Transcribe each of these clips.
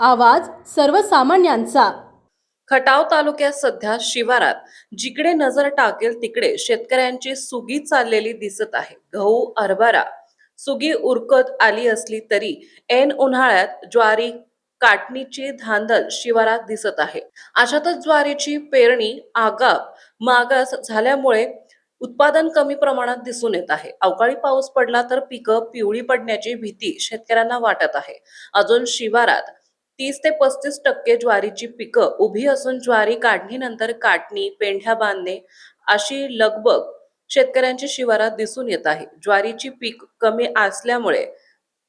आवाज सर्वसामान्यांचा. खटाव तालुक्यात सध्या शिवारात जिकडे नजर टाकेल तिकडे शेतकऱ्यांची सुगी चाललेली दिसत आहे. गहू, हरभरा सुगी उरकत आली असली तरी ऐन उन्हाळ्यात ज्वारी काटणीची धांदल शिवारात दिसत आहे. अशातच ज्वारीची पेरणी मागास झाल्यामुळे उत्पादन कमी प्रमाणात दिसून येत आहे. अवकाळी पाऊस पडला तर पिकं पिवळी पडण्याची भीती शेतकऱ्यांना वाटत आहे. अजून शिवारात 30 ते 35% ज्वारीची पिकं उभी असून ज्वारी काढणीनंतर काटणी, पेंढ्या बांधणे अशी लगबग शेतकऱ्यांच्या शिवारात दिसून येत आहे. ज्वारीची पीक कमी असल्यामुळे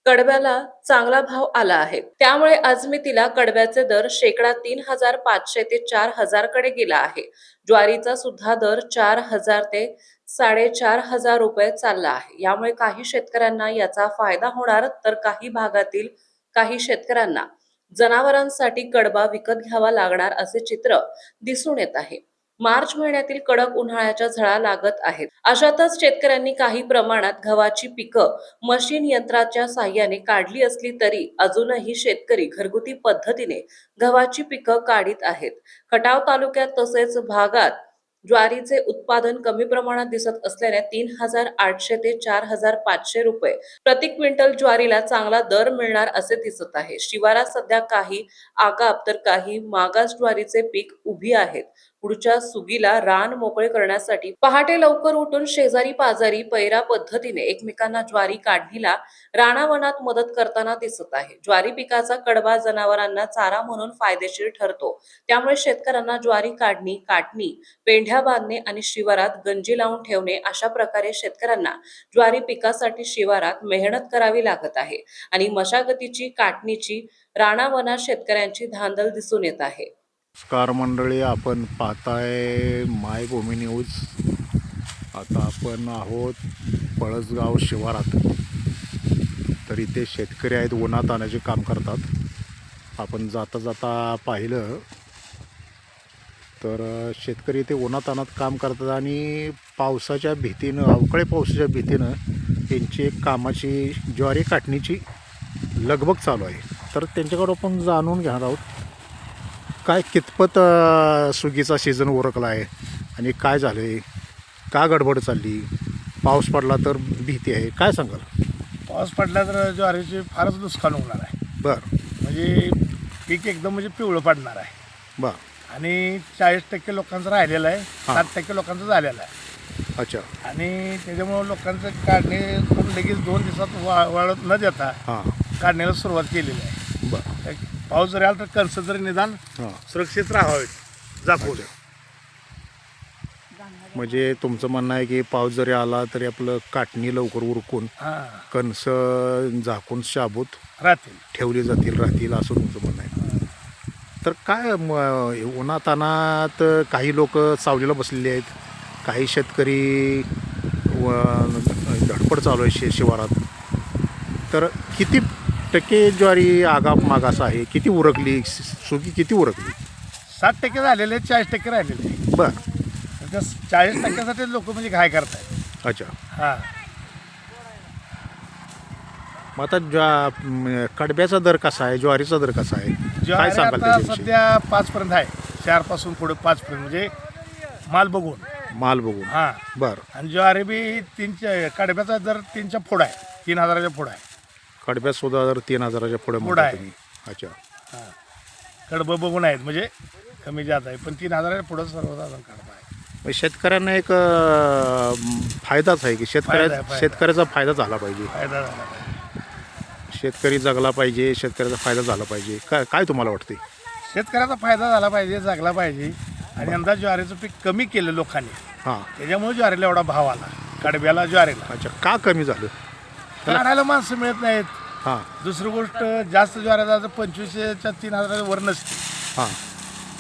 कडब्याला चांगला भाव आला आहे. त्यामुळे अजमितीला कडब्याचे दर शेकडा 3,500 ते 4,000 कडे गेला आहे. ज्वारीचा सुद्धा दर 4,000 ते 4,500 रुपये चालला आहे. यामुळे काही शेतकऱ्यांना याचा फायदा होणार तर काही भागातील काही शेतकऱ्यांना जनावरांसाठी कडबा विकत घ्यावा लागणार असे चित्र दिसून येत आहे. मार्च महिन्यातील कडक उन्हाळ्याच्या झळा लागत आहेत. अशातच शेतकऱ्यांनी काही प्रमाणात गव्हाची पिकं मशीन यंत्राच्या साहाय्याने काढली असली तरी अजूनही शेतकरी घरगुती पद्धतीने गव्हाची पिकं काढीत आहेत. खटाव तालुक्यात तसेच भागात ज्वारीचे उत्पादन कमी प्रमाणात दिसत असल्याने 3,800 ते 4,500 रुपये प्रति क्विंटल ज्वारीला चांगला दर मिळणार असे दिसत आहे. शिवारात सध्या काही आगाप तर काही मागास ज्वारीचे पीक उभी आहेत. पुढच्या सुगीला रान मोकळे करण्यासाठी पहाटे लवकर उठून शेजारी पाजारी पैरा पद्धतीने एकमेकांना ज्वारी काढणीला रानावनात मदत करताना दिसत आहे. ज्वारी पिकाचा कडबा जनावरांना चारा म्हणून फायदेशीर ठरतो. त्यामुळे शेतकऱ्यांना ज्वारी काटणी, पेंढ्या बांधणे आणि शिवारात गंजी लावून ठेवणे अशा प्रकारे शेतकऱ्यांना ज्वारी पिकासाठी शिवारात मेहनत करावी लागत आहे आणि मशागतीची काटणीची रानावनात शेतकऱ्यांची धांदल दिसून येत आहे. नमस्कार मंडळी, आपण पाहताय मायभूमी न्यूज. आता आपण आहोत पळसगाव शिवारात. तर इथे शेतकरी आहेत, उन्हात आणायचे काम करतात. आपण जाता जाता पाहिलं तर शेतकरी इथे उन्हात आणत काम करतात आणि पावसाच्या भीतीनं, अवकाळी पावसाच्या भीतीनं त्यांची एक कामाची ज्वारी काटणीची लगबग चालू आहे. तर त्यांच्याकडं आपण जाणून घेणार आहोत काय कितपत सुगीचा सीझन उरकला आहे आणि काय झालं आहे, का गडबड चालली, पाऊस पडला तर भीती आहे, काय सांगाल? पाऊस पडला तर ज्वारीचे फारच नुकसान होणार आहे. बरं. म्हणजे पीक एकदम म्हणजे पिवळं पडणार आहे. बरं. आणि 40% लोकांचं राहिलेलं आहे, 60% लोकांचं झालेलं आहे. अच्छा. आणि त्याच्यामुळं लोकांचं काढणे करून लगेच 2 दिवसात वाळत न देता काढण्याला सुरुवात केलेली आहे. बरं. पाऊस जरी आला तर कणस जरी निदान सुरक्षित राहावेत झाकून. म्हणजे तुमचं म्हणणं आहे की पाऊस जरी आला तरी आपलं काटणी लवकर उरकून कणस झाकून शाबूत ठेवली राहतील असं तुमचं म्हणणं आहे. तर काय उन्हातानात काही लोक सावलीला बसलेले आहेत, काही शेतकरी धडपड चालू आहे शिवारात. तर किती टक्के ज्वारी आगाप मागास आहे, किती उरकली, सुगी किती उरकली? 60% झालेले, 40% राहिलेले. बरं. त्या 40%साठी लोक म्हणजे काय करतायत. अच्छा. हां. मग आता कडब्याचा दर कसा आहे, ज्वारीचा दर कसा आहे, काय सांगाल? आता सध्या 5 पर्यंत आहे. 4 पासून पुढे 5 पर्यंत म्हणजे माल बघून. हां. बरं. आणि ज्वारी बी 3 कडब्याचा दर 3च्या पुढं आहे, 3,000च्या पुढं आहे. कडब्यात सुद्धा जर 3,000च्या पुढे आहे. अच्छा. हां. कडबं बघून आहेत म्हणजे कमी जात आहे, पण 3,000च्या पुढं सर्वसाधारण कडबा आहे. शेतकऱ्यांना एक फायदाच आहे की शेतकऱ्याचा फायदा झाला पाहिजे. फायदा झाला पाहिजे. शेतकरी जगला पाहिजे, शेतकऱ्याचा फायदा झाला पाहिजे. काय तुम्हाला वाटते? शेतकऱ्याचा फायदा झाला पाहिजे, जगला पाहिजे. आणि यंदा ज्वारीचं पीक कमी केलं लोकांनी. त्याच्यामुळे ज्वारीला एवढा भाव आला, कडब्याला ज्वारीला. अच्छा. का कमी झालं? काढायला माणसं मिळत नाहीत. दुसरी गोष्ट, जास्त ज्वारीला 25च्या 3,000 वर नसते.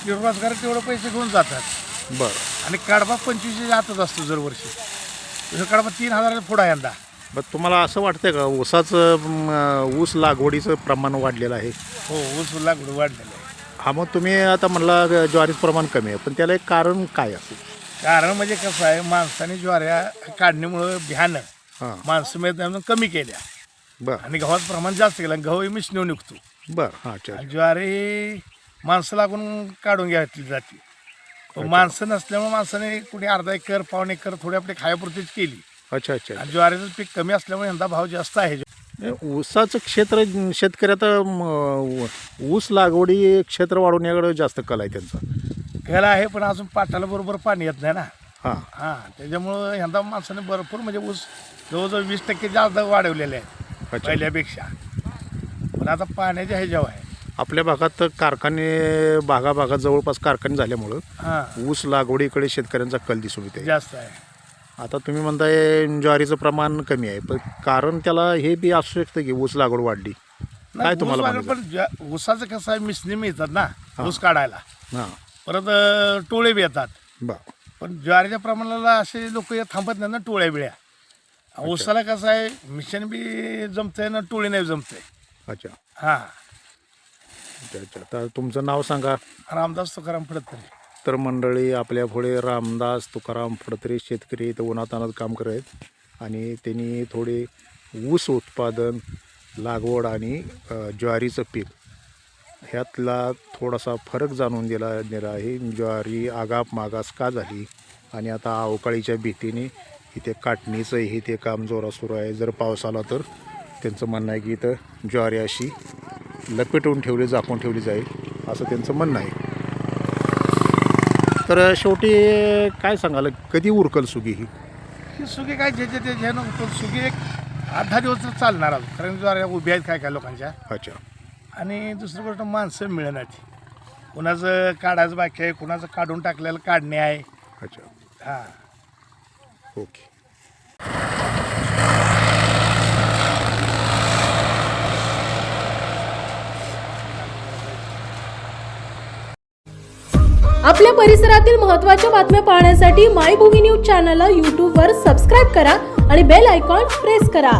रोजगार तेवढे पैसे घेऊन जातात. बरं. आणि कडबा 25च्या आतच असतो दरवर्षी. तुझं कडबा 3,000 पुढं आहे यंदा. बरं. तुम्हाला असं वाटतंय का ऊस लागवडीचं प्रमाण वाढलेलं आहे? हो, ऊस लागवड वाढलेलं आहे. मग तुम्ही आता म्हणला ज्वारीचं प्रमाण कमी आहे, पण त्याला एक कारण काय असेल? कारण म्हणजे कसं आहे, माणसाने ज्वाऱ्या काढण्यामुळं बिहानं माणसं मिळत कमी केल्या. बरं. आणि गव्हाचं प्रमाण जास्त केलं. गहू मिशनीवर निघतो. बरं हां अच्छा आणि ज्वारी माणसं लागून काढून घ्यायची जाते. पण माणसं नसल्यामुळे माणसाने कुठे अर्धा एकर पाऊण एकर थोडी आपली खायापुरतीच केली. अच्छा अच्छा आणि ज्वारीचं पीक कमी असल्यामुळे यंदा भाव जास्त आहे. ऊसाचं क्षेत्र शेतकऱ्यात ऊस लागवडी क्षेत्र वाढवण्याकडे जास्त कल आहे त्यांचा. घ्यायला आहे पण अजून पाटाला बरोबर पाणी येत नाही ना. हां त्याच्यामुळं यंदा माणसाने भरपूर म्हणजे ऊस जवळजवळ 20% जास्त वाढवलेले आहेत अच्छा. पहिल्यापेक्षा. पण आता पाण्याच्या ह्याच्यावर आहे. आपल्या भागात कारखाने भागाभागात जवळपास कारखाने झाल्यामुळं ऊस लागवडीकडे शेतकऱ्यांचा कल दिसून येते जास्त आहे. आता तुम्ही म्हणताय ज्वारीचं प्रमाण कमी आहे, पण कारण त्याला हे बी असू शकतं की ऊस लागवड वाढली. काय तुम्हाला ऊस म्हणायचं? पण ऊसाचं कसं आहे, मिसनी मिळतात ना ऊस काढायला. हां परत टोळे बी येतात. बरं पण ज्वारीच्या प्रमाणाला असे लोक थांबत नाही ना टोळ्या बिळ्या. ऊसाला कसं आहे, मिशन बी जमतंय ना टोळी नाही जमतंय. अच्छा हां. अच्छा अच्छा. तर तुमचं नाव सांगा. रामदास तुकाराम फडतरे. तर मंडळी आपल्या पुढे रामदास तुकाराम फडतरे शेतकरी इथं उन्हातानात काम करत आहेत आणि त्यांनी थोडे ऊस उत्पादन लागवड आणि ज्वारीचं पीक ह्यातला थोडासा फरक जाणून दिला आहे. ज्वारी आगाप मागास का झाली आणि आता अवकाळीच्या भीतीने इथे काटणीचं हे ते काम जोरात सुरू आहे. जर पाऊस आला तर त्यांचं म्हणणं आहे की इथं ज्वारी अशी लपेटून ठेवली झाकून ठेवली जाईल असं त्यांचं म्हणणं आहे. तर शेवटी काय सांगाल, कधी उरकल सुगी ही सुगी काय ज्याच्या त्याच्या सुगी एक 8-10 दिवस तर चालणार अजून, कारण ज्वाऱ्या उभ्या आहेत काय काय लोकांच्या. अच्छा. आणि दुसरी गोष्ट माणसं मिळणार. कुणाचं काढायचं बाकी आहे, कुणाचं काढून टाकलेलं काढणे आहे. अच्छा. हां. ओके. आपल्या परिसरातील महत्त्वाच्या बातम्या पाहण्यासाठी मायभूमी न्यूज चॅनलला यूट्यूबवर सबस्क्राईब करा आणि बेल आयकॉन प्रेस करा.